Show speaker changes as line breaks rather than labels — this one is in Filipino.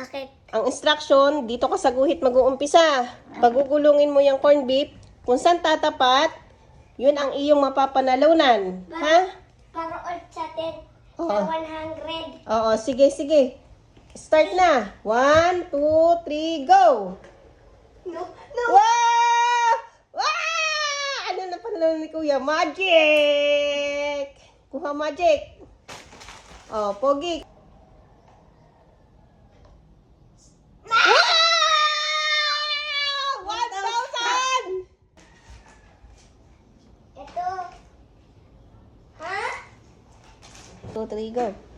Bakit?
Ang instruction, dito ka sa guhit mag-uumpisa. Pagugulungin mo yung corn beef, kung saan tatapat, yun ang iyong mapapanalunan. Ha?
Para all chatted
Oo.
sa 100.
Oo, sige, sige. Start na. 1, 2, 3, go!
No.
Wow! Wow! Ano na panalo ni Kuya? Magic! Kuha magic. Oh, pogi. Wow! 1,000!
Ito. Ha?
2, 3, go.